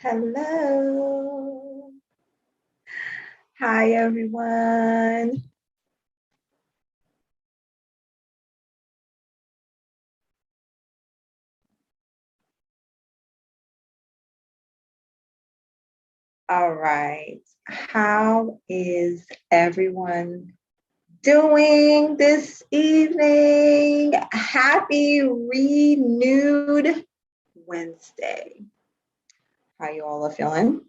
Hello. Hi, everyone. All right. How is everyone doing this evening? Happy Renewed Wednesday. How you all are feeling?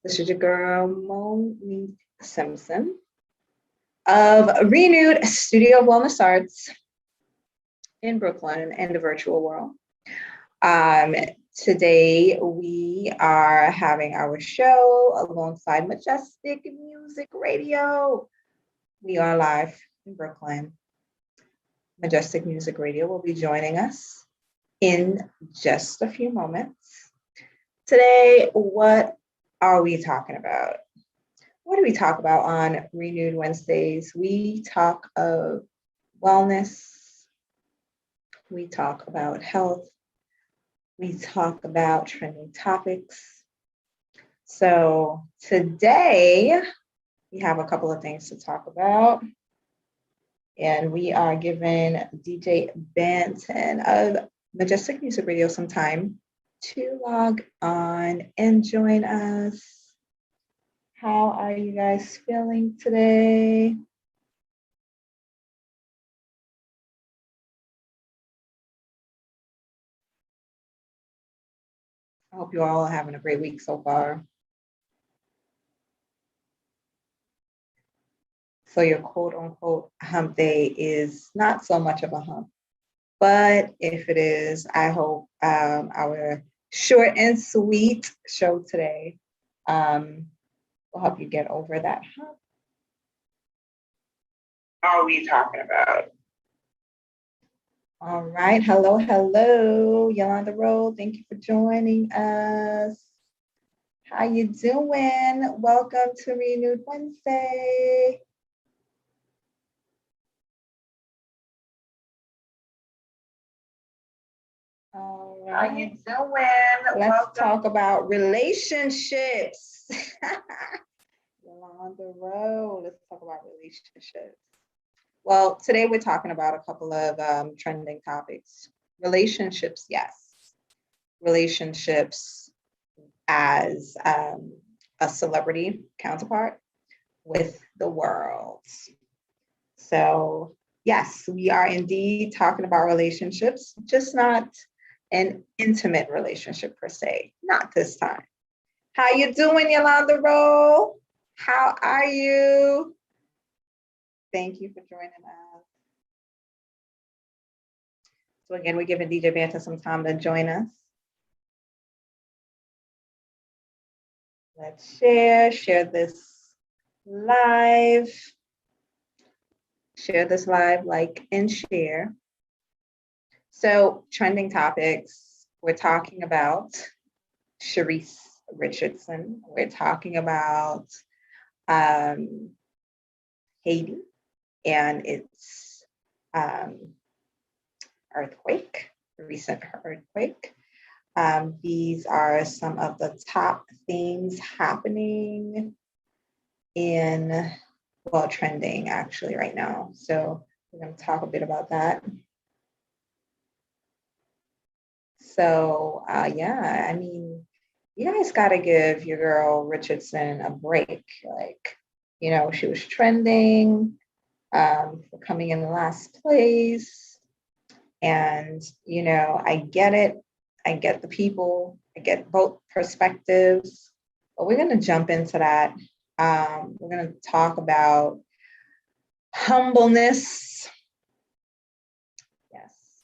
This is your girl, Monique Simpson of Renewed Studio of Wellness Arts in Brooklyn and the virtual world. Today we are having our show alongside Majestic Music Radio. We are live in Brooklyn. Majestic Music Radio will be joining us in just a few moments. Today, what are we talking about? What do we talk about on Renewed Wednesdays? We talk of wellness. We talk about health. We talk about trending topics. So today we have a couple of things to talk about. And we are giving DJ Banton of Majestic Music Radio some time to log on and join us. How are you guys feeling today? I hope you all are having a great week so far. So your quote unquote hump day is not so much of a hump, but if it is, I hope our short and sweet show today will help you get over that hump. What are we talking about? All right. Hello, hello. Yolanda Rowe, thank you for joining us. How you doing? Welcome to Renewed Wednesday. All right. How you doing? Let's talk about relationships. Yolanda Rowe, let's talk about relationships. Well, today we're talking about a couple of trending topics. Relationships, yes. Relationships as a celebrity counterpart with the world. So yes, we are indeed talking about relationships, just not an intimate relationship per se, not this time. How you doing, Yolanda Rowe? How are you? Thank you for joining us. So again, we're giving DJ Banton some time to join us. Let's share this live. Share this live, like and share. So trending topics, we're talking about Sharice Richardson. We're talking about Haiti and its earthquake, recent earthquake. These are some of the top things happening in, well, trending actually right now. So we're going to talk a bit about that. So yeah, I mean, you guys got to give your girl Richardson a break. Like, you know, she was trending for coming in the last place. And, you know, I get it. I get the people. I get both perspectives. But we're going to jump into that. We're going to talk about humbleness. Yes.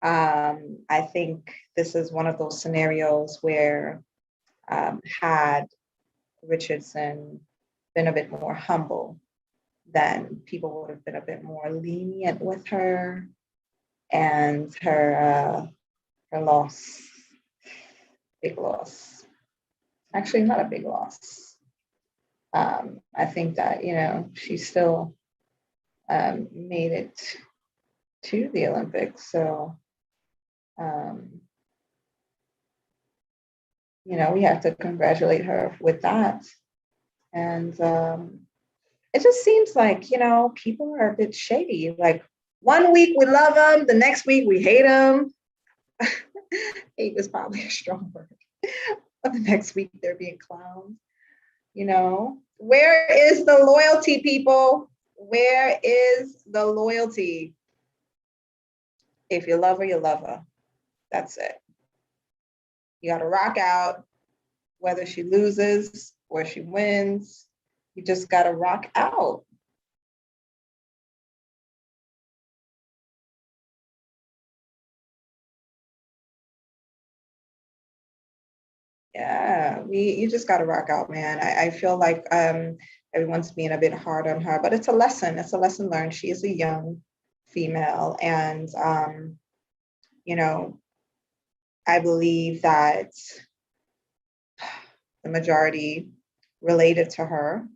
I think this is one of those scenarios where had Richardson been a bit more humble, then people would have been a bit more lenient with her and her loss, big loss. Actually, not a big loss. I think that, you know, she still made it to the Olympics. So, we have to congratulate her with that. And it just seems like, people are a bit shady. Like one week we love them, the next week we hate them. Hate is probably a strong word. But the next week they're being clowned. Where is the loyalty, people? Where is the loyalty? If you love her, you love her. That's it. You got to rock out, whether she loses or she wins. You just got to rock out. Yeah, you just got to rock out, man. I feel like everyone's being a bit hard on her, but it's a lesson. It's a lesson learned. She is a young female, and you know, I believe that the majority related to her.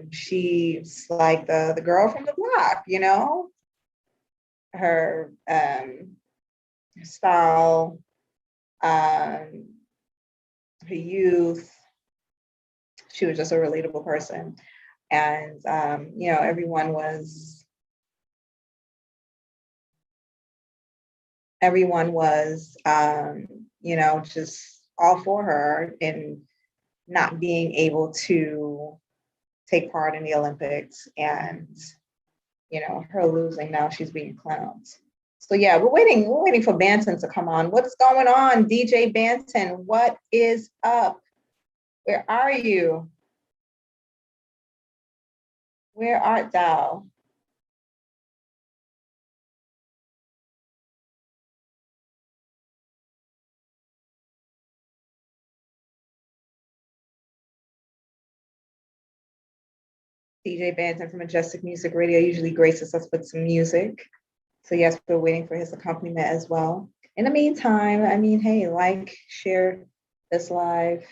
She's like the girl from the block, her style, her youth. She was just a relatable person, and everyone was just all for her in not being able to take part in the Olympics, and her losing. Now she's being clowned. So yeah, we're waiting for Banton to come on. What's going on, DJ Banton? What is up? Where are you? Where art thou? DJ Banton from Majestic Music Radio usually graces us with some music. So yes, we're waiting for his accompaniment as well. In the meantime, I mean, hey, like, share this live.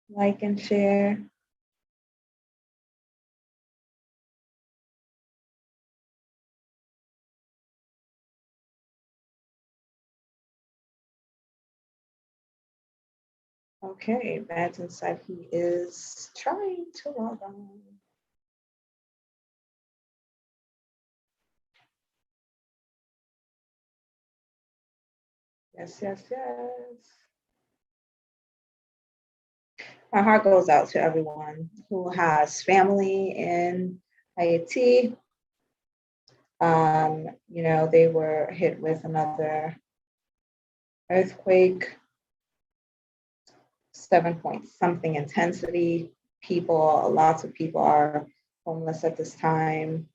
Like and share. Okay, Banton said he is trying to log on. Yes, yes, yes. My heart goes out to everyone who has family in Haiti. They were hit with another earthquake, 7 point something intensity. Lots of people are homeless at this time.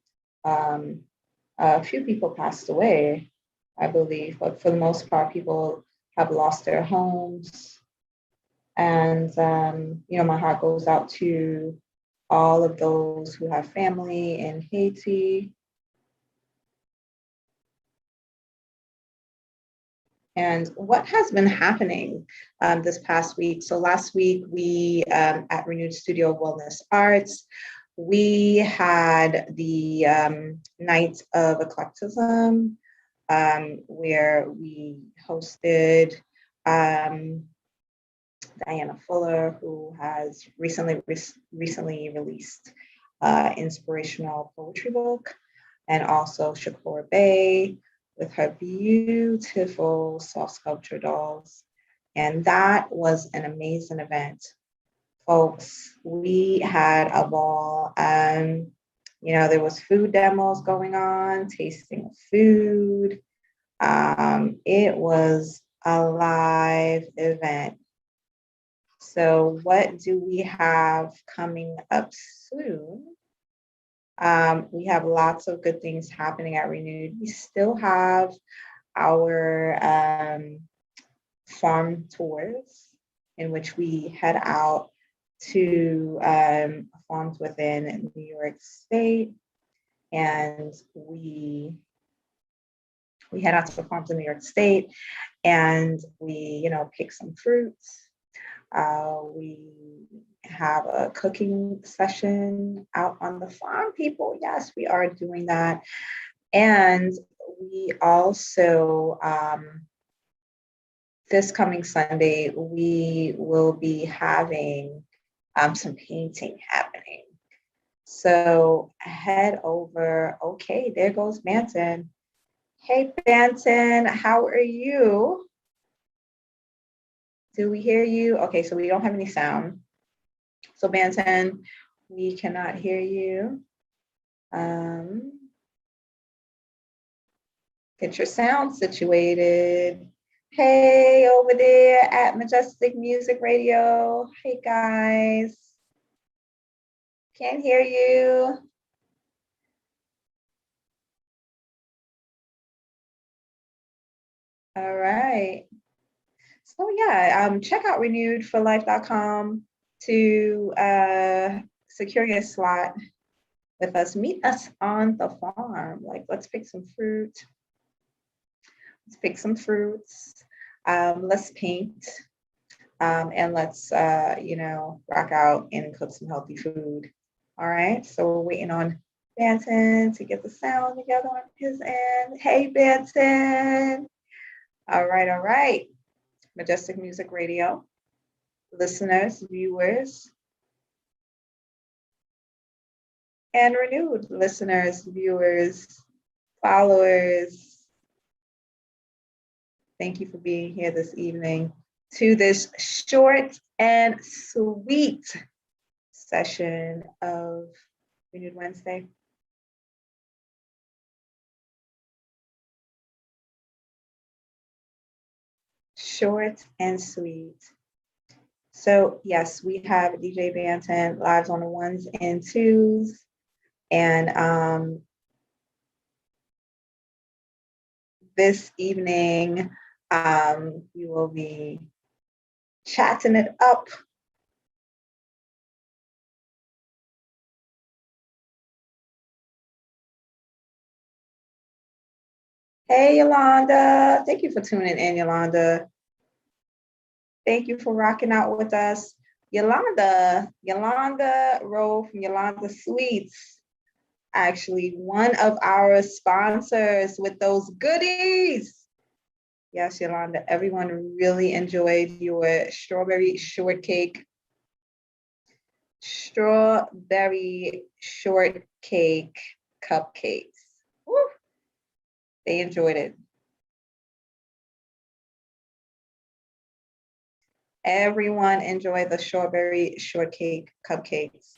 A few people passed away, I believe, but for the most part, people have lost their homes. And, my heart goes out to all of those who have family in Haiti. And what has been happening this past week? So last week, we at Renewed Studio Wellness Arts, we had the Night of Eclecticism, where we hosted Diana Fuller, who has recently released inspirational poetry book, and also Shakur Bay with her beautiful soft sculpture dolls. And that was an amazing event, folks. We had a ball. There was food demos going on, tasting of food. It was a live event. So what do we have coming up soon? We have lots of good things happening at Renewed. We still have our farm tours in which we head out to farms within New York State, and we head out to the farms in New York State, and we pick some fruits. We have a cooking session out on the farm, people. Yes, we are doing that. And we also, this coming Sunday, we will be having some painting happening. So head over. Okay, there goes Banton. Hey, Banton, how are you? Do we hear you? Okay, so we don't have any sound. So Banton, we cannot hear you. Get your sound situated. Hey, over there at Majestic Music Radio. Hey, guys. Can't hear you. All right. So yeah, check out renewedforlife.com to secure your slot with us. Meet us on the farm. Like, let's pick some fruit. Let's pick some fruits. Let's paint. And let's, rock out and cook some healthy food. All right. So we're waiting on Banton to get the sound together on his end. Hey, Banton. All right. All right. Majestic Music Radio, listeners, viewers, and renewed listeners, viewers, followers. Thank you for being here this evening to this short and sweet session of Renewed Wednesday. Short and sweet. So yes, we have DJ Banton lives on the ones and twos. And this evening, we will be chatting it up. Hey, Yolanda. Thank you for tuning in, Yolanda. Thank you for rocking out with us. Yolanda Rowe from Yolanda Sweets, actually one of our sponsors with those goodies. Yes, Yolanda, everyone really enjoyed your strawberry shortcake cupcakes. Woo. They enjoyed it. Everyone enjoyed the strawberry shortcake cupcakes.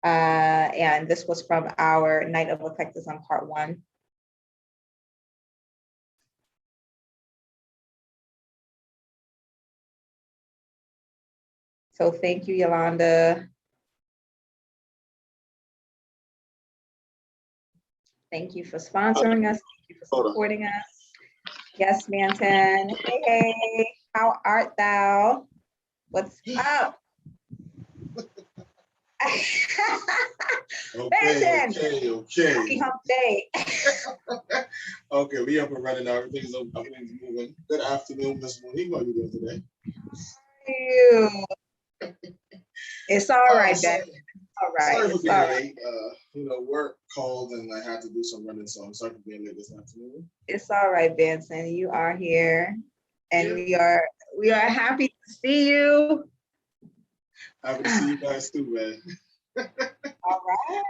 And this was from our Night of Effectors on part 1. So thank you, Yolanda. Thank you for sponsoring us. Thank you for supporting us. Yes, Banton. Hey, how art thou? What's up? Okay. Happy hump day. Okay, we up and running now. Everything's moving. Good afternoon, Miss Monique. How are you doing today? It's all right, Ben. All right. Sorry for being late. Work called and I had to do some running, so I'm sorry for being late this afternoon. It's all right, Banton. You are here, and we are happy to see you. Happy to see you guys too, man. All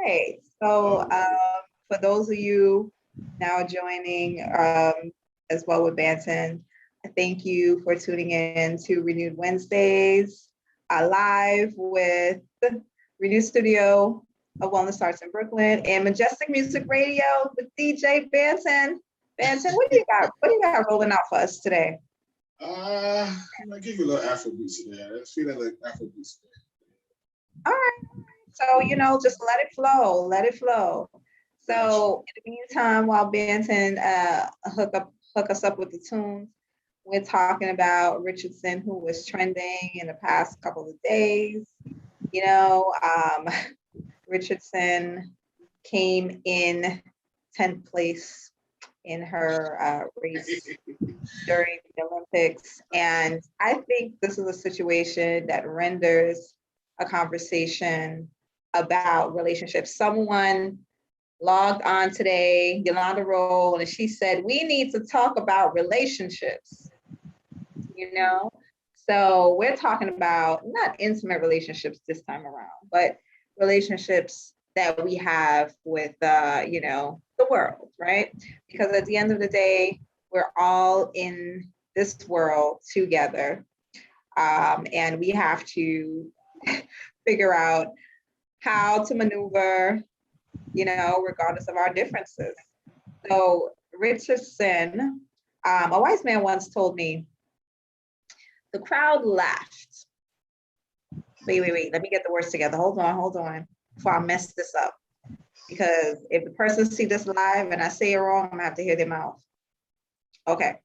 right. So for those of you now joining as well with Banton, thank you for tuning in to Renewed Wednesdays live with Renewed Studio of Wellness Arts in Brooklyn and Majestic Music Radio with DJ Banton. Banton, what do you got rolling out for us today? I might give you a little Afrobeat today. I'm feeling like Afrobeat today. All right. So, just let it flow. Let it flow. So in the meantime, while Banton hook us up with the tunes, we're talking about Richardson, who was trending in the past couple of days. Richardson came in 10th place in her race during the Olympics. And I think this is a situation that renders a conversation about relationships. Someone logged on today, Yolanda Roll, and she said, we need to talk about relationships, you know? So we're talking about not intimate relationships this time around, but relationships that we have with, you know, the world, right? Because at the end of the day, we're all in this world together. And we have to figure out how to maneuver, you know, regardless of our differences. So Richardson, a wise man once told me, the crowd laughed. Wait, let me get the words together. Hold on, before I mess this up. Because if the person see this live and I say it wrong, I'm gonna have to hear their mouth. Okay.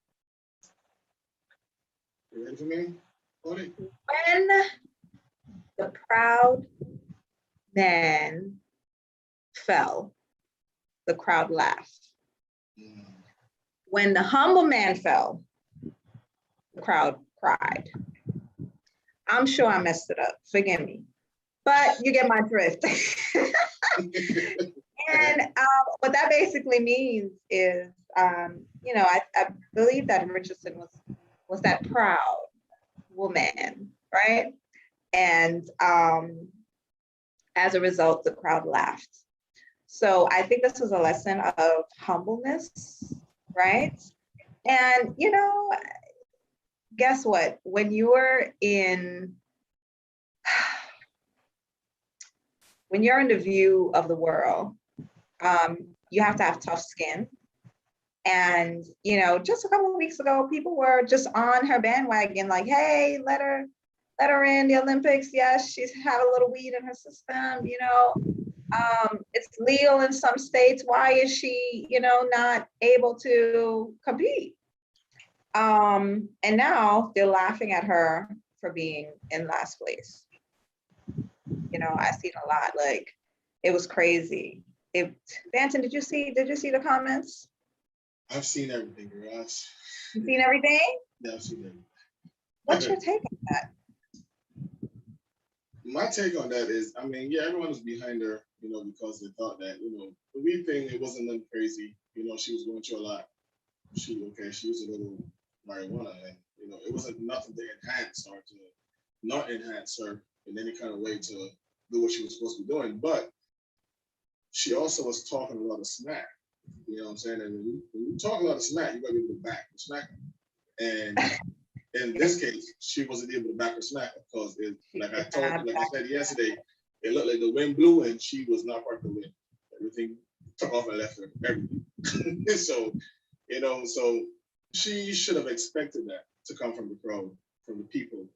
You ready for me? When the proud man fell, the crowd laughed. When the humble man fell, the crowd cried. I'm sure I messed it up, forgive me, but you get my drift. And what that basically means is, you know, I believe that Richardson was that proud woman, right? And as a result, the crowd laughed. So I think this was a lesson of humbleness, right? And, you know, guess what? When you're in the view of the world, you have to have tough skin. And, you know, just a couple of weeks ago, people were just on her bandwagon, like, hey, let her in the Olympics. Yes, she's had a little weed in her system, you know. It's legal in some states. Why is she, you know, not able to compete? And now they're laughing at her for being in last place. You know, I've seen a lot, like, it was crazy. Banton, did you see the comments? I've seen everything, Ross. You've seen everything? Yeah, I've seen everything. What's your take on that? My take on that is, I mean, yeah, everyone was behind her, you know, because they thought that, you know, the weed thing, it wasn't nothing crazy. You know, she was going through a lot. She used a little marijuana, and, you know, it wasn't nothing to enhance or to not enhance her in any kind of way to do what she was supposed to be doing. But she also was talking a lot of smack. You know what I'm saying? And when you talk a lot of smack, you gotta be able to back the smack. And in this case, she wasn't able to back her smack because like I said yesterday, it looked like the wind blew and she was not part of the wind. Everything took off and left her, everything. So, you know, so she should have expected that to come from the crowd, from the people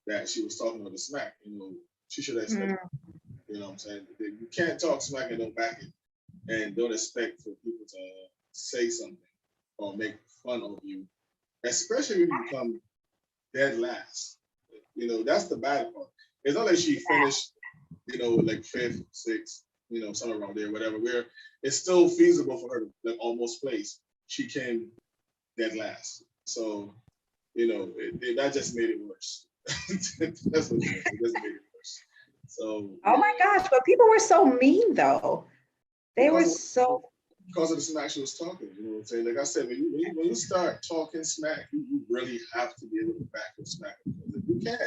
that she was talking about the smack. You know, she should have expected. You know what I'm saying? You can't talk smack and don't back it, and don't expect for people to say something or make fun of you, especially when you become dead last. You know, that's the bad part. It's not like she finished, you know, like fifth, sixth, you know, somewhere around there, whatever, where it's still feasible for her to like almost place. She came dead last. So, you know, that just made it worse. That's what it just made it worse. So. Oh my gosh, but people were so mean though. They were so. Because of the smack she was talking, you know what I'm saying? Like I said, when you start talking smack, you really have to be able to back your smack. Because if you can't,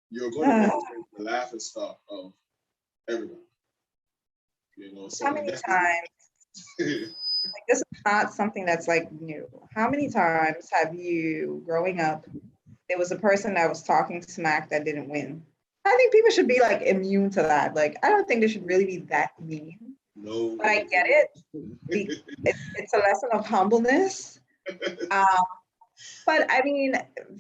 you're going to be the laughing stock of everyone. You know, so how many times? Like, this is not something that's like new. How many times have you, growing up, there was a person that was talking smack that didn't win? I think people should be like immune to that. Like, I don't think they should really be that mean. No. But I get it. It's a lesson of humbleness. But I mean,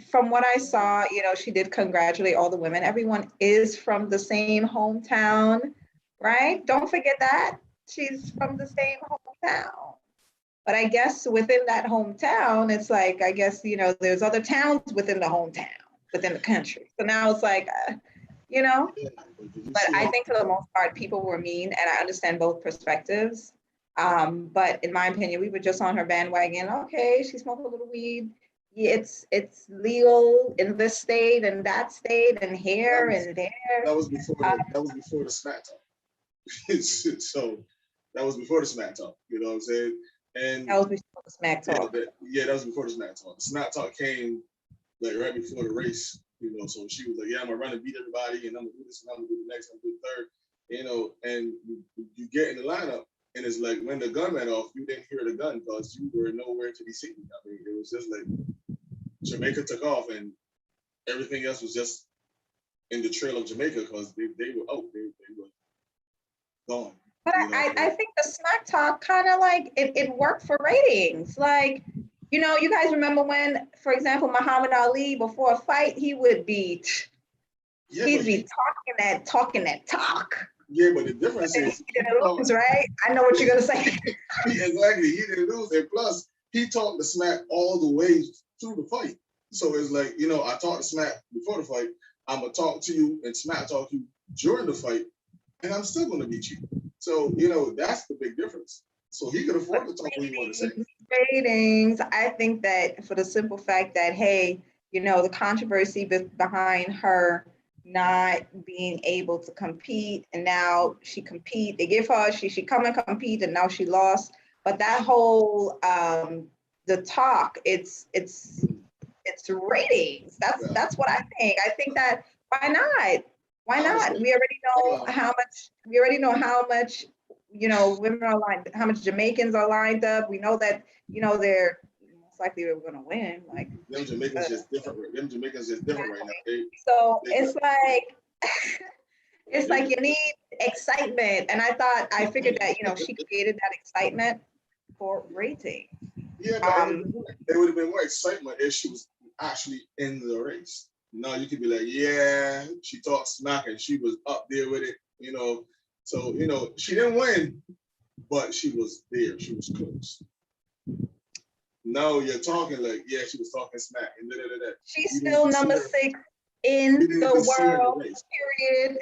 from what I saw, you know, she did congratulate all the women. Everyone is from the same hometown, right? Don't forget that. She's from the same hometown. But I guess within that hometown, it's like, I guess, you know, there's other towns within the hometown, within the country. So now it's like, you know, but I think for the most part, people were mean, and I understand both perspectives. But in my opinion, we were just on her bandwagon. Okay, she smoked a little weed. It's legal in this state and that state and here and there. That was before the smack talk. So That was before the smack talk. You know what I'm saying? And That was before the smack yeah, talk. that was before the smack talk. The smack talk came like right before the race. You know, so she was like, "Yeah, I'm gonna run and beat everybody, and I'm gonna do this, and I'm gonna do the next, I'm gonna do the third." You know, and you get in the lineup, and it's like when the gun went off, you didn't hear the gun because you were nowhere to be seen. I mean, it was just like Jamaica took off, and everything else was just in the trail of Jamaica because they were out, they were gone. But You know, I think the smack talk kind of like it worked for ratings. Like, you guys remember when, for example, Muhammad Ali before a fight, he'd be talking that talk. Yeah, but the difference And is he didn't lose, right? I know what you're gonna say. exactly, he didn't lose, and plus he talked the smack all the way through the fight. So it's like, I talked the smack before the fight. I'm gonna talk to you and smack talk you during the fight, and I'm still gonna beat you. So that's the big difference. So he could afford to talk what he wanted to say. Ratings. I think that for the simple fact that, hey, the controversy behind her not being able to compete, and now she compete. They give her she come and compete, and now she lost. But that whole the talk, it's ratings. That's what I think. I think that why not? Why not? We already know how much. We already know how much. Women are lined. How much Jamaicans are lined up. We know that. They're most likely we're going to win. Like them Jamaicans just different. Them Jamaicans just different right now. It's like. It's like you need excitement, and I figured that she created that excitement for rating. Yeah, but it would have been more excitement if she was actually in the race. Now you could be like, yeah, she talked smack and she was up there with it, So, she didn't win, but she was there. She was close. No, you're talking like, yeah, she was talking smack and da-da-da-da. She's still number 6 in the world, period.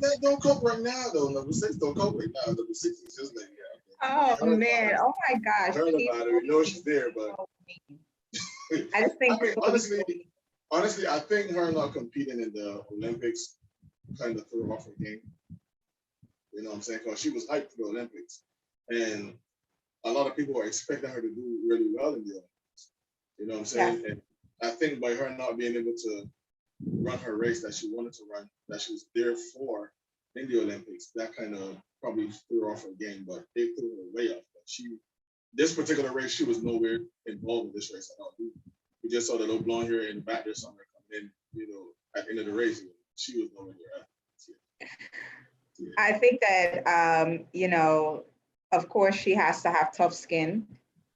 That don't cope right now, though. Number 6 don't cope right now. Number 6 is just like, yeah. Oh, man. Oh, my gosh. Heard about her. We know she's there, but I just think honestly, I think her not competing in the Olympics kind of threw off her game. You know what I'm saying? Because she was hyped for the Olympics. And a lot of people were expecting her to do really well in the Olympics. You know what I'm saying? Yeah. And I think by her not being able to run her race that she wanted to run, that she was there for in the Olympics, that kind of probably threw her off her game, but it threw her way off. But this particular race, she was nowhere involved in this race at all. We just saw the little blonde hair in the back there somewhere coming in, at the end of the race. She was nowhere near that. Yeah. I think that, of course, she has to have tough skin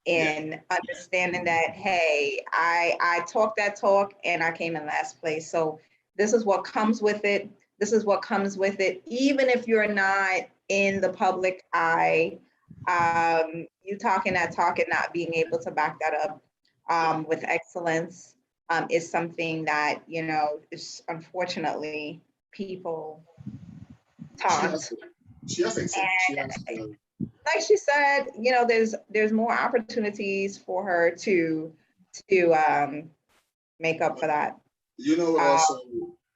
and understanding that, hey, I talked that talk and I came in last place. So this is what comes with it. This is what comes with it. Even if you're not in the public eye, you talking that talk and not being able to back that up with excellence is something that, is unfortunately people taught. She has to. Like she said, there's more opportunities for her to make up for that. You know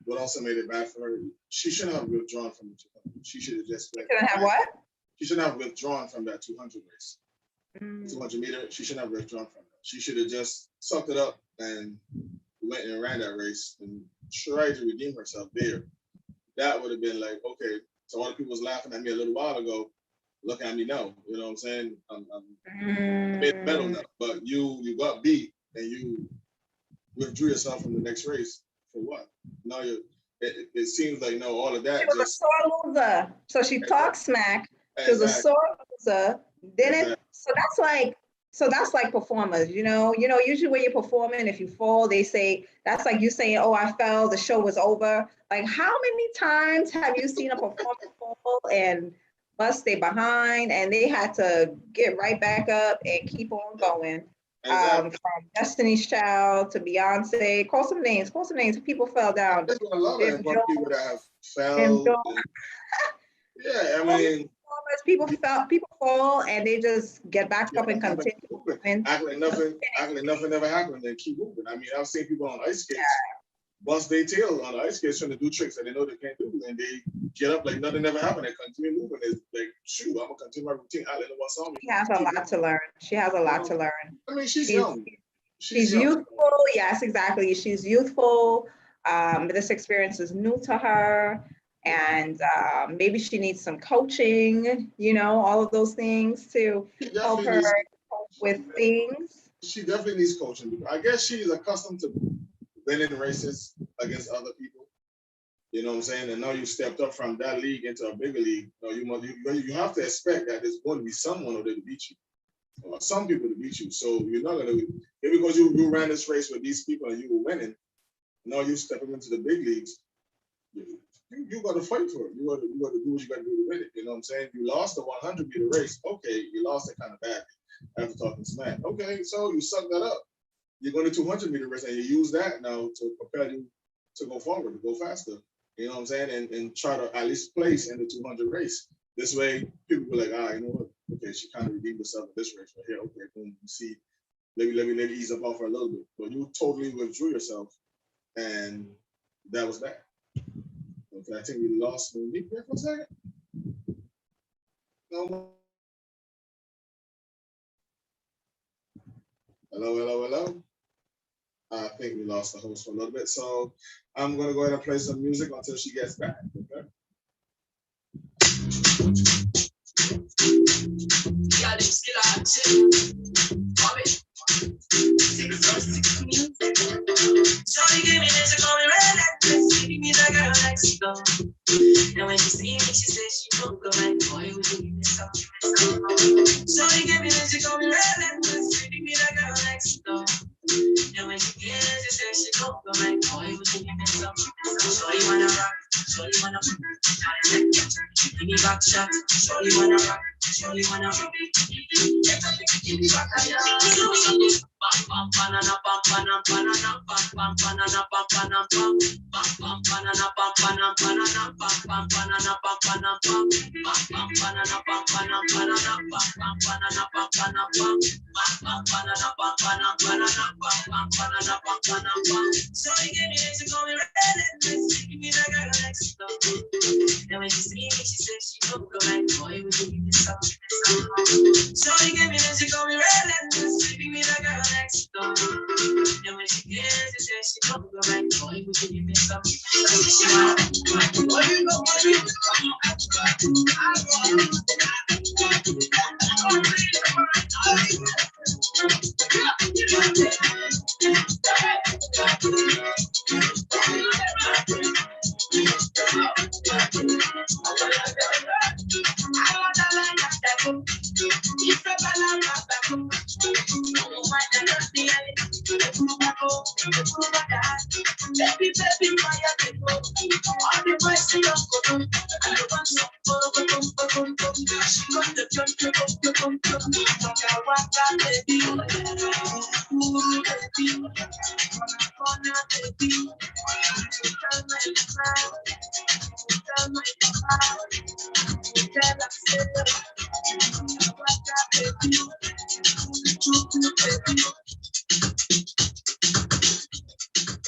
what also made it bad for her? She shouldn't have withdrawn from the 200. She should have just. She shouldn't have what? She shouldn't have withdrawn from that 200 race. 200 meter. She shouldn't have withdrawn from that. She should have just sucked it up and went and ran that race and tried to redeem herself there. That would have been like, okay, so all the people was laughing at me a little while ago. Look at me now. You know what I'm saying? I'm a bit better now. But you got beat and you withdrew yourself from the next race for what? Now it seems like all of that. She was a sore loser. So she talked smack. She was a sore loser. So that's like performers, usually when you're performing, if you fall, they say, that's like you saying, oh, I fell, the show was over. Like, how many times have you seen a performer fall and bust their behind and they had to get right back up and keep on going? From Destiny's Child to Beyonce, call some names. People fell down. That's what I love it. People that have fell. Yeah, I mean, people fall and they just get back up and continue. Act like nothing ever happened and keep moving. I mean, I've seen people on ice skates bust their tail on the ice skates trying to do tricks that they know they can't do, and they get up like nothing ever happened and continue moving. It's like, shoot, I'm gonna continue my routine. I let one song. She has a lot to learn. She has a lot to learn. I mean, she's young. She's youthful. Yes, exactly. She's youthful. This experience is new to her, and maybe she needs some coaching, you know, all of those things to help her cope with things. She definitely needs coaching. I guess she's accustomed to winning races against other people. You know what I'm saying? And now you stepped up from that league into a bigger league. You have to expect that there's going to be someone over there to beat you. Or some people to beat you. So you're not gonna, because you ran this race with these people and you were winning, now you stepping into the big leagues, you gotta fight for it. You gotta do what you gotta do to win it. You know what I'm saying? You lost the 100-meter race. Okay, you lost it kind of badly after talking smack. Okay, so you suck that up. You're going to 200-meter race and you use that now to propel you to go forward, to go faster. You know what I'm saying? And try to at least place in the 200 race. This way, people be like, you know what? Okay, she kind of redeemed herself in this race right here. Okay, boom, you see, let me ease up off her a little bit. But you totally withdrew yourself, and that was that. Okay, I think we lost Monique there for a second. No. Hello. I think we lost the host for a little bit, so I'm gonna go ahead and play some music until she gets back. Okay. Shorty gave me this, she call me red, she me that girl next door. And when she see me, she says she won't go like, boy, would you give me some? Shorty gave me this, she call me red, she me that girl next door. And when she gets, she says she won't go like, boy, would you give me some? Shorty wanna rock, shorty wanna give me back shot, shorty wanna rock, shorty wanna rock. Give me back a shot. Bam banana bam banana banana bam banana bam banana bam banana bam banana banana bam banana bam banana bam banana bam banana banana bam banana bam banana bam banana bam banana banana bam banana bam banana bam. So you give me this, you call me red, give me that girl next door. And when she see me, she says she don't go like, boy, would you give me some? So you give me this, you call me red, give me that girl next door. And when she gets, she says she don't go like, boy, would you give me some?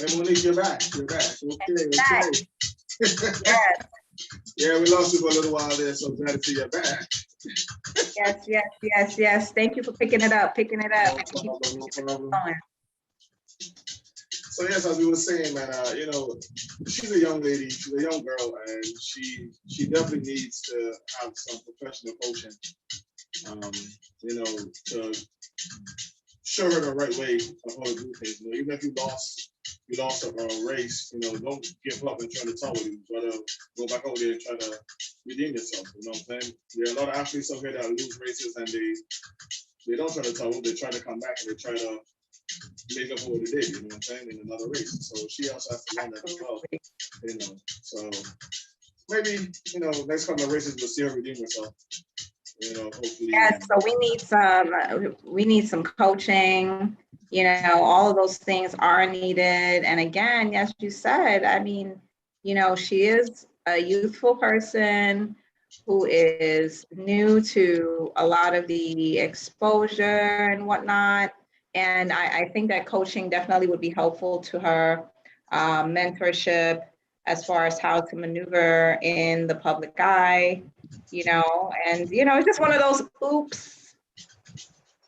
Hey Monique, you're back. Okay. Yes. Yeah, we lost you for a little while there, so glad to see you back. Yes. Thank you for picking it up. No problem. So yes, as we were saying, man, you know, she's a young lady, she's a young girl, and she definitely needs to have some professional coaching, you know, to show her the right way of how to do things. You know, even if you lost a race, you know, don't give up and try to tell you. Try to go back over there and try to redeem yourself. You know what I'm saying? There are a lot of athletes out here that lose races and they don't try to tell them. They try to come back and they try to make up for what they did. You know what I'm saying? In another race. So she also has to learn that as well. You know, so maybe, you know, next couple of races we'll see her redeem herself. You know, hopefully. Yes, so we need some coaching, you know, all of those things are needed. And again, as you said, I mean, you know, she is a youthful person who is new to a lot of the exposure and whatnot. And I think that coaching definitely would be helpful to her. mentorship as far as how to maneuver in the public eye, and, it's just one of those oops,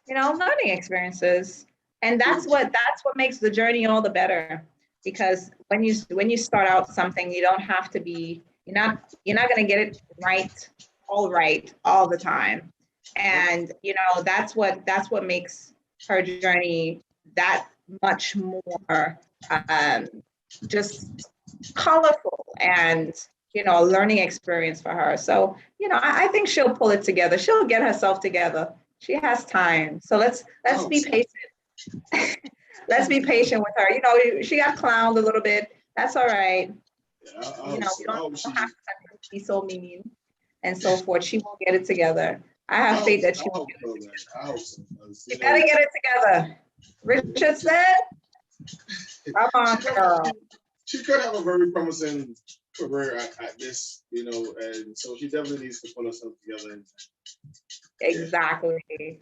learning experiences. And that's what makes the journey all the better. Because when you start out something, you don't have to be, you're not going to get it right all the time. And, that's what makes her journey that much more just colorful and, a learning experience for her. So, I think she'll pull it together. She'll get herself together. She has time. So let's be patient. Let's be patient with her. She got clowned a little bit. That's all right. Yeah, We don't have to be so mean and so forth. She will get it together. I have faith that she will get it together. I hope so. She better get it together. Richard said, come on, girl. She could have a very promising career at this, and so she definitely needs to pull herself together. Exactly.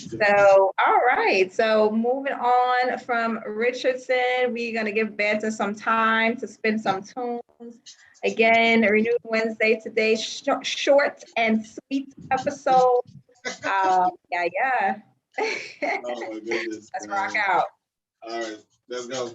So, all right. So moving on from Richardson, we're going to give Banton some time to spin some tunes. Again, Renewed Wednesday today, short and sweet episode. Yeah. Oh my goodness. Let's rock out. All right, let's go.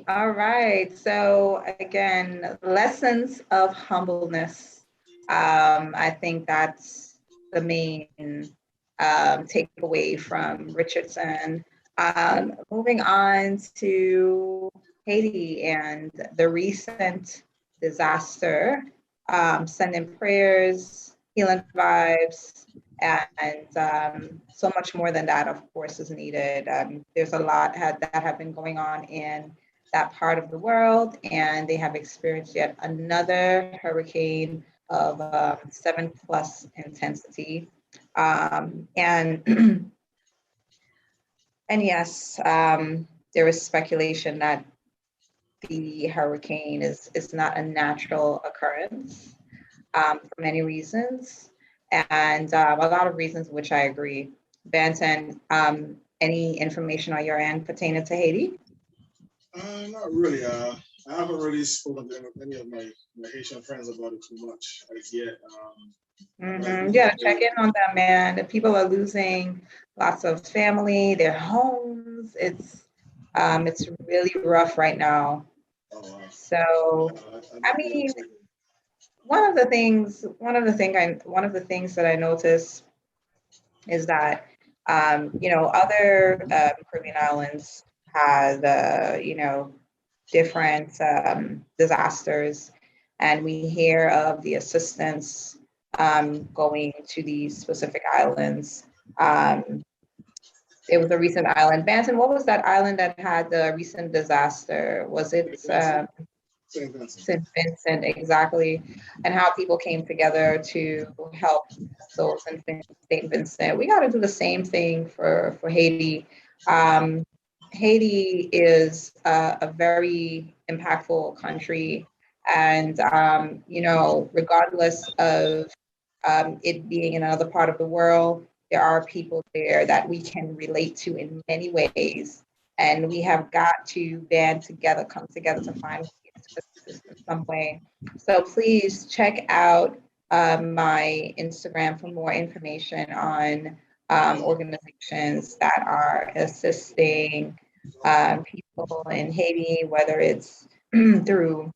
All right. So again, lessons of humbleness. I think that's the main takeaway from Richardson. Moving on to Haiti and the recent disaster. Sending prayers, healing vibes, and so much more than that, of course, is needed. There's a lot that have been going on in that part of the world, and they have experienced yet another hurricane of 7+ intensity. And and yes, there is speculation that the hurricane is not a natural occurrence for many reasons, and a lot of reasons which I agree. Banton, any information on your end pertaining to Haiti? Not really. I haven't really spoken to any of my Haitian friends about it too much as yet. Yeah, check in on them, man. The people are losing lots of family, their homes. It's really rough right now. Oh, wow. So, I mean, one of the things that I noticed is that other Caribbean islands had, different disasters, and we hear of the assistance going to these specific islands. Um, it was a recent island. Banton, what was that island that had the recent disaster? Was it St. Vincent. St. Vincent, exactly, and how people came together to help those in St. Vincent. We got to do the same thing for Haiti. Um, Haiti is a very impactful country, and regardless of it being in another part of the world, there are people there that we can relate to in many ways, and we have got to band together, come together to find ways to assist in some way. So please check out my Instagram for more information on organizations that are assisting people in Haiti, whether it's through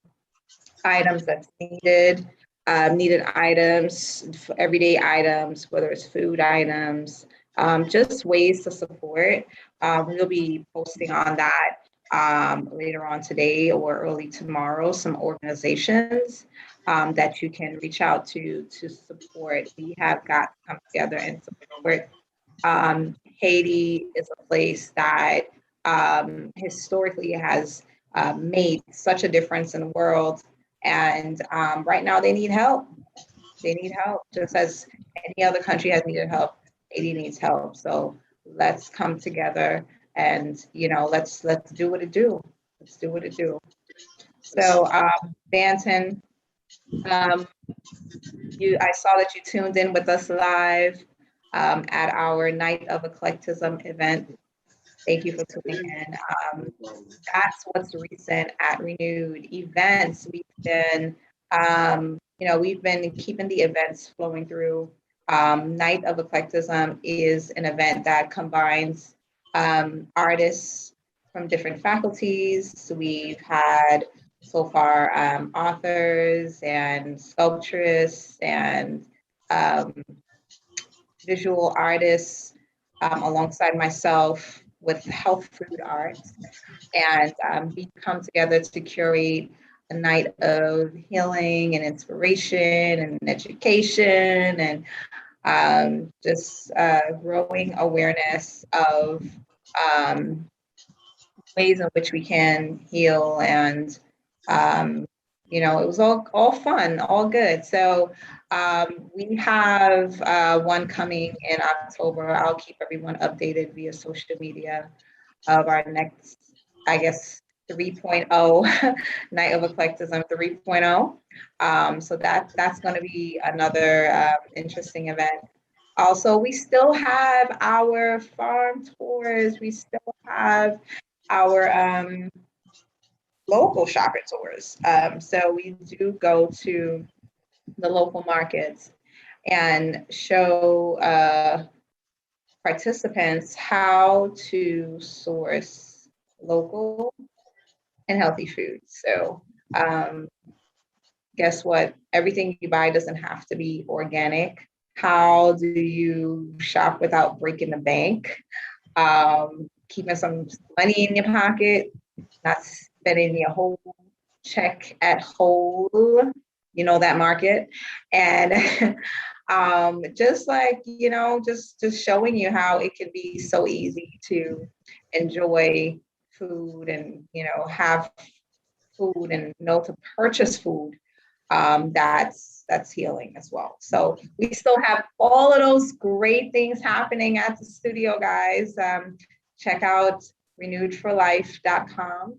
items that's needed items, everyday items, whether it's food items, just ways to support. We'll be posting on that later on today or early tomorrow, some organizations that you can reach out to support. We have got to come together and support. Haiti is a place that historically has made such a difference in the world. And right now they need help. They need help just as any other country has needed help. Haiti needs help. So let's come together and let's do what it do. Let's do what it do. So Banton, um, I saw that you tuned in with us live at our Night of Eclectism event. Thank you for tuning in. That's what's recent at Renewed Events. We've been keeping the events flowing through. Night of Eclectism is an event that combines artists from different faculties. So we've had so far authors and sculpturists and um, visual artists alongside myself with health food arts. And we come together to curate a night of healing and inspiration and education and just growing awareness of ways in which we can heal. And it was all fun, all good. So we have one coming in October. I'll keep everyone updated via social media of our next, I guess, 3.0 Night of Eclectism 3.0. So that's going to be another interesting event. Also, we still have our farm tours. We still have our local shopper tours. So we do go to the local markets and show participants how to source local and healthy food. So guess what? Everything you buy doesn't have to be organic. How do you shop without breaking the bank? Keeping some money in your pocket, not spending your whole check at whole, that market. And just like, just showing you how it can be so easy to enjoy food and, have food and to purchase food that's healing as well. So we still have all of those great things happening at the studio, guys. Check out renewedforlife.com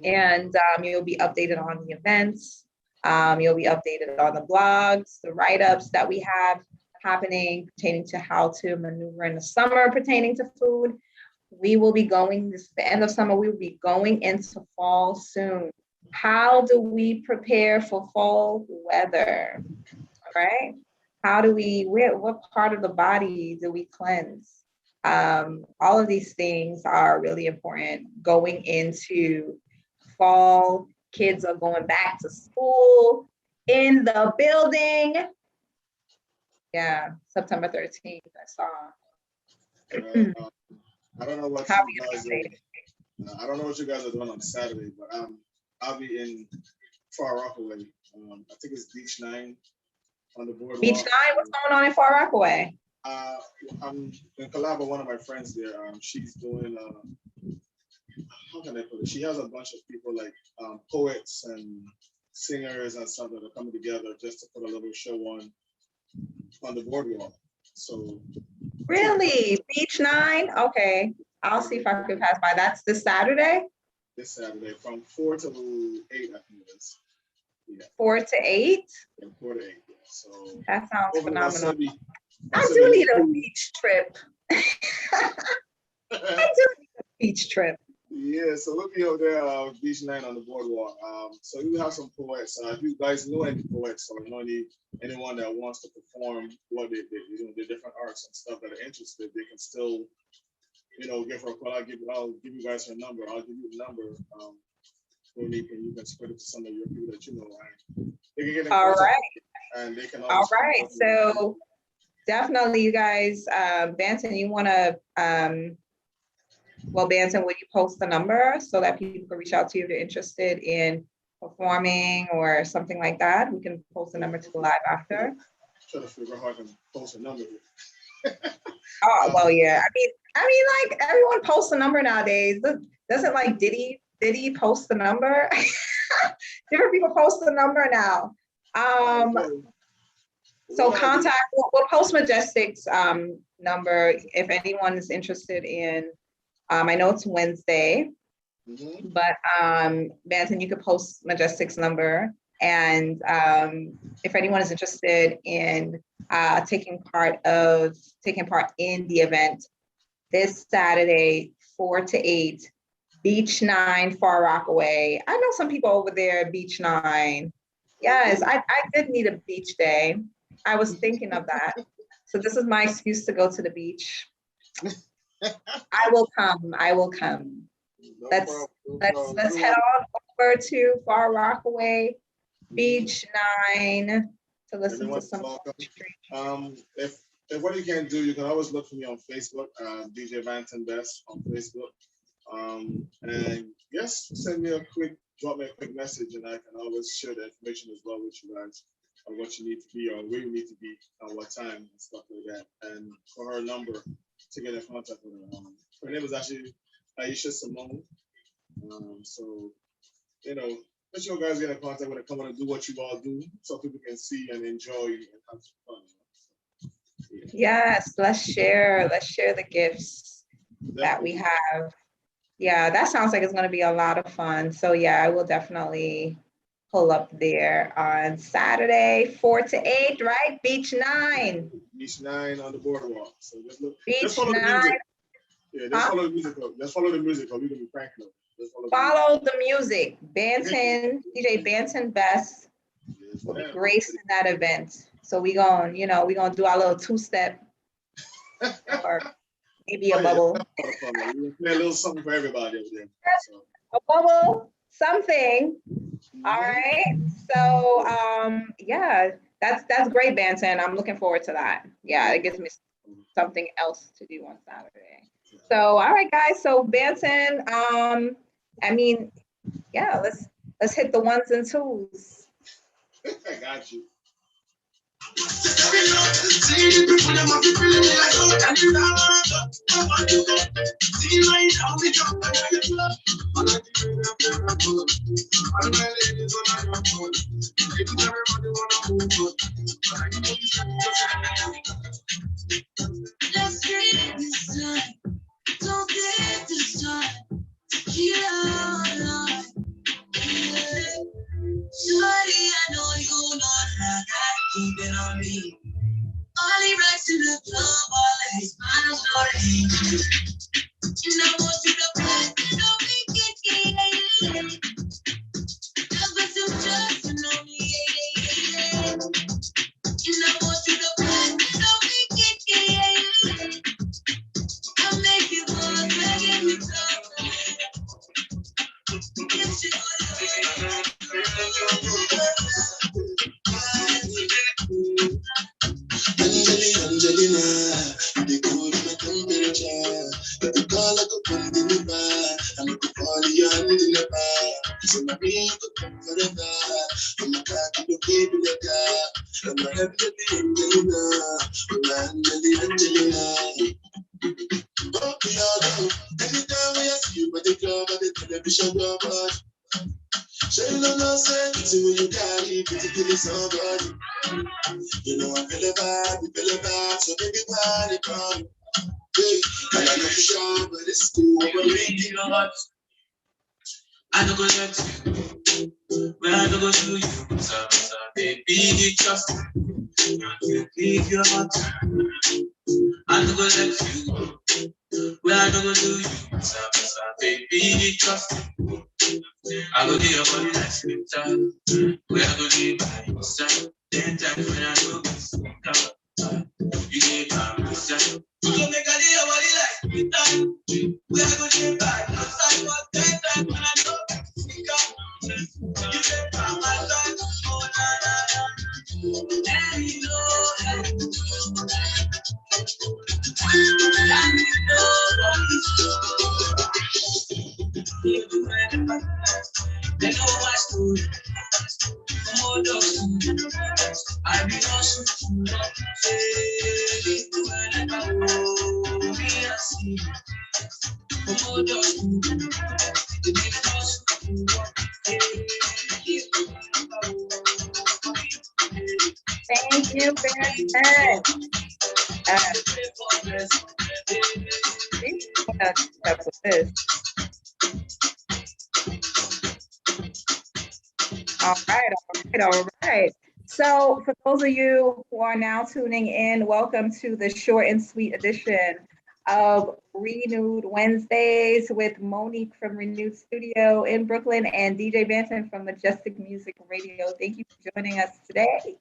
and you'll be updated on the events. You'll be updated on the blogs, the write-ups that we have happening pertaining to how to maneuver in the summer pertaining to food. We will be going, this is the end of summer, we will be going into fall soon. How do we prepare for fall weather? All right. What part of the body do we cleanse? All of these things are really important going into fall. Kids are going back to school in the building. Yeah, September 13th, I saw. I don't know what Happy you guys birthday. I don't know what you guys are doing on Saturday, but I'll be in Far Rockaway. I think it's Beach 9 on the boardwalk. Beach 9, what's going on in Far Rockaway? I'm in collab with one of my friends there. She's doing how can I put it? She has a bunch of people like poets and singers and stuff that are coming together just to put a little show on the boardwalk. So Really? Beach 9? Okay. I'll see if I can pass by. That's this Saturday? This Saturday from 4 to 8, I think it is. Yeah. 4 to 8? Yeah, 4 to 8. Yeah. So that sounds phenomenal. I I do need a beach trip. I do need a beach trip. Yeah, so we'll be over there, Beach 9 on the boardwalk. So you have some poets. If you guys know any poets or know anyone that wants to perform what they the different arts and stuff that are interested, they can still, give her a call. I'll give you guys her number. I'll give you the number. Monique, and you can spread it to some of your people that you know. And they can get in All contact, right. and they can. All right. So definitely, you guys, Banton, you want to. Well, Banton, would you post the number so that people can reach out to you if they're interested in performing or something like that? We can post the number to the live after. Try to figure out how I can post a number here. Oh, well, yeah. I mean, like everyone posts a number nowadays. Doesn't like Diddy post the number? Different people post the number now. So contact. We'll post Majestic's number if anyone is interested in. I know it's Wednesday, but Banton, you could post Majestic's number, and if anyone is interested in taking part in the event this Saturday, 4 to 8, Beach 9, Far Rockaway. I know some people over there at Beach 9. Yes, I did need a beach day. I was thinking of that. So this is my excuse to go to the beach. I will come. Let's head on over to Far Rockaway, Beach 9 to listen to some poetry. If what you can do, you can always look for me on Facebook, DJ Banton Best on Facebook. And yes, drop me a quick message, and I can always share the information as well with you guys on what you need to be or where you need to be at what time and stuff like that. And for her number to get in contact with her. Her name is actually Aisha Simone. So, let you guys get in contact with her, come on and do what you all do so people can see and enjoy and have some fun. So, yeah. Yes, let's share the gifts that we have. Yeah, that sounds like it's going to be a lot of fun. So yeah, I will definitely pull up there on Saturday, 4 to 8, right? Beach 9. Beach 9 on the boardwalk. So Beach 9. Yeah, just follow the music. Just follow the music, or we're gonna be pranking them. Follow the music. Banton, DJ Banton Best will be gracing that event. So we gonna do our little 2-step or maybe a bubble. We'll play a little something for everybody over there. So. A bubble, something. All right. So yeah, that's great, Banton. I'm looking forward to that. Yeah, it gives me something else to do on Saturday. So all right, guys. So Banton, yeah, let's hit the 1s and 2s. I got you. Let's create this time. Don't get this time. Keep on life. Shorty, I know you know that I gotta keep it on me. All he rides to the club, all of his smiles, Lordy. And I want you to play, don't be getting just put some trust in me, yeah. And I want you to play, don't be getting I'll make you wanna give me something. Get you Angelina, the cool my temperature. I'm a cat, you keep it like I'm a happy Angelina. I'm Angelina. Oh, anytime I see you at the club at the television drama, show you no sense when you carry particularly somebody. You know I feel a vibe, so baby, party come. Hey, and I know you shy, but it's cool. We're making love. I don't go let you, but I don't go to you. So, baby, you trust me. You leave your heart. I don't go let you, but I don't go to you. So, baby, you trust me. I go to your body like sweet time. We are going to be by your side. 10 times when I know this. You get my side. We go make a little body like sweet time. We are going to be by your side. 10 times when I know this. You get my side. Oh, na, na, na. Let me know. They know my story. More dogs. I be awesome. Say, when I go, me I see. More dogs. They be awesome. Thank you very much. That's what it is. All right. So for those of you who are now tuning in, welcome to the short and sweet edition of Renewed Wednesdays with Monique from Renewed Studio in Brooklyn and DJ Banton from Majestic Music Radio. Thank you for joining us today.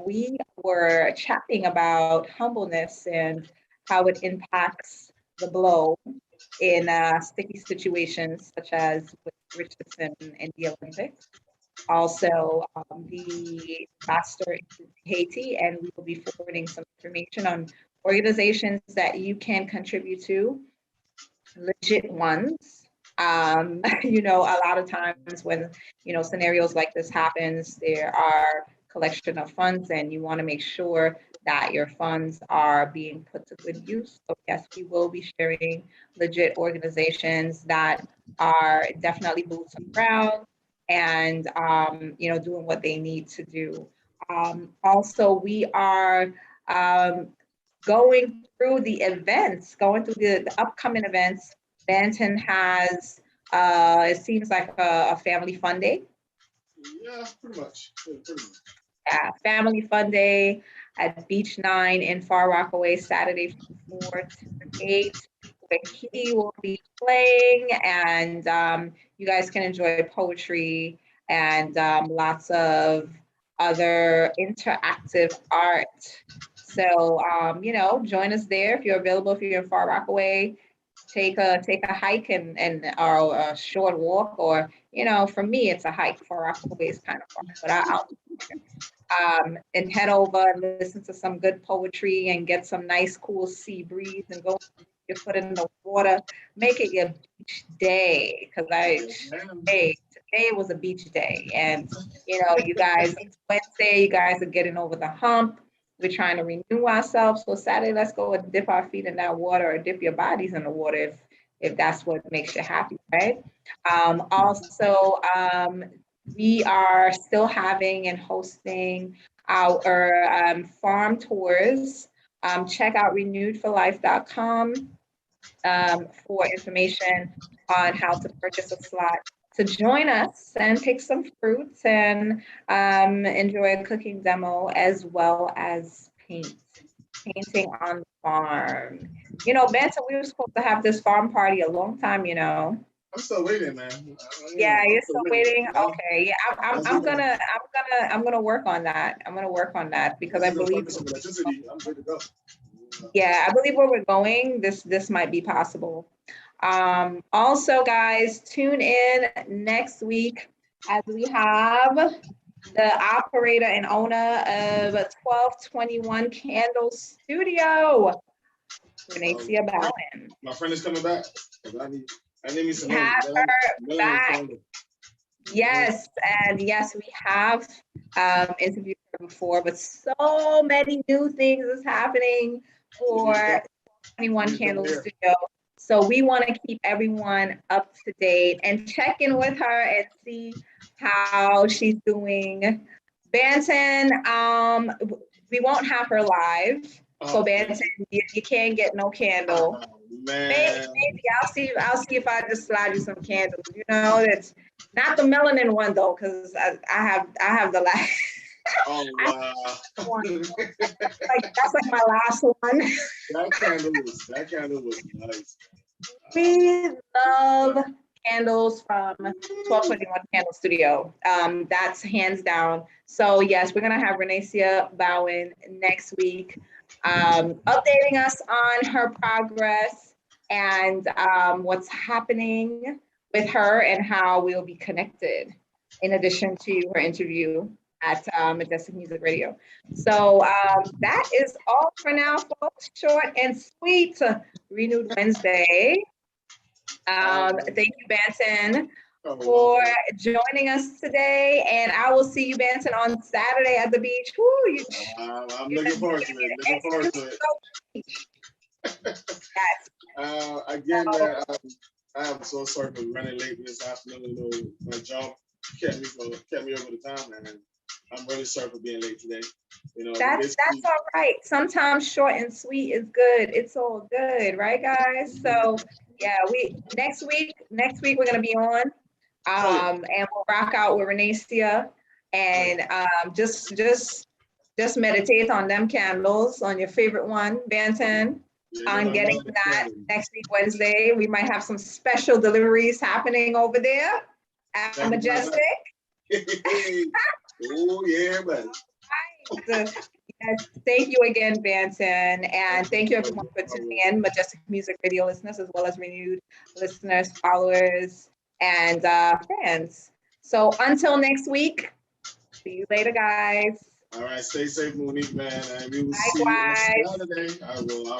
We were chatting about humbleness and how it impacts the globe in sticky situations such as with Richardson in the Olympics. Also, the pastor in Haiti, and we will be forwarding some information on organizations that you can contribute to, legit ones. You know, a lot of times when, you know, scenarios like this happens, there are collection of funds and you want to make sure that your funds are being put to good use. So yes, we will be sharing legit organizations that are definitely boots on the ground and, you know, doing what they need to do. Also, we are going through the events, going through the upcoming events. Banton has, it seems like a family fun day. Yeah, pretty much. Yeah, family fun day at Beach 9 in Far Rockaway, Saturday from 4 to 8, where he will be playing and you guys can enjoy poetry and lots of other interactive art. So, you know, join us there if you're available, if you're in Far Rockaway. Take a hike and or a short walk, or you know, for me it's a hike. Far Rockaway is kind of far, but I'll and head over and listen to some good poetry and get some nice cool sea breeze and go your foot in the water. Make it your beach day, because today was a beach day, and you know, you guys, it's Wednesday, you guys are getting over the hump. We're trying to renew ourselves. So Saturday, let's go and dip our feet in that water, or dip your bodies in the water if that's what makes you happy, right? Also, we are still having and hosting our farm tours. Check out renewedforlife.com for information on how to purchase a slot to join us and pick some fruits and enjoy a cooking demo as well as painting on the farm. You know, Benson, we were supposed to have this farm party a long time, you know. I'm still waiting, man. Yeah, you're still waiting. Okay, yeah, I'm gonna work on that. I'm gonna work on that because I believe. I'm good to go. Yeah, I believe where we're going, this might be possible. Also, guys, tune in next week as we have the operator and owner of 1221 Candle Studio, Reneicia Banton. My friend is coming back. I need me some Have her back. Yes, and yes, we have interviewed her before, but so many new things is happening for 21 Candle Studio. So we want to keep everyone up to date and check in with her and see how she's doing. Banton, we won't have her live. So Banton, you can't get no candle. Maybe I'll see if I just slide you some candles. You know, it's not the melanin one though, because I have the last. Oh wow! That's like my last one. That candle was nice. We love candles from 1221 Candle Studio. That's hands down. So yes, we're gonna have Reneicia Bowen next week, updating us on her progress and what's happening with her and how we'll be connected in addition to her interview at Majestic Music Radio. So that is all for now, folks. Short and sweet. Renewed Wednesday. Thank you, Banton, for joining us today. And I will see you, Banton, on Saturday at the beach. Woo, I'm looking forward to it. Looking forward to it. Yes. Again, I am so sorry for running late this afternoon. You know, my job kept me over the time, and I'm really sorry for being late today. You know, that's all right. Sometimes short and sweet is good. It's all good, right, guys? So yeah, next week we're gonna be on, and we'll rock out with Reneicia, and just meditate on them candles, on your favorite one, Banton. On getting that next week Wednesday. We might have some special deliveries happening over there at Majestic. Oh yeah, buddy. Yes, thank you again, Banton, and thank you everyone for tuning in, Majestic Music Radio listeners, as well as renewed listeners, followers, and fans. So until next week, see you later, guys. All right, stay safe, Monique, man, and we will see you on Saturday. I will.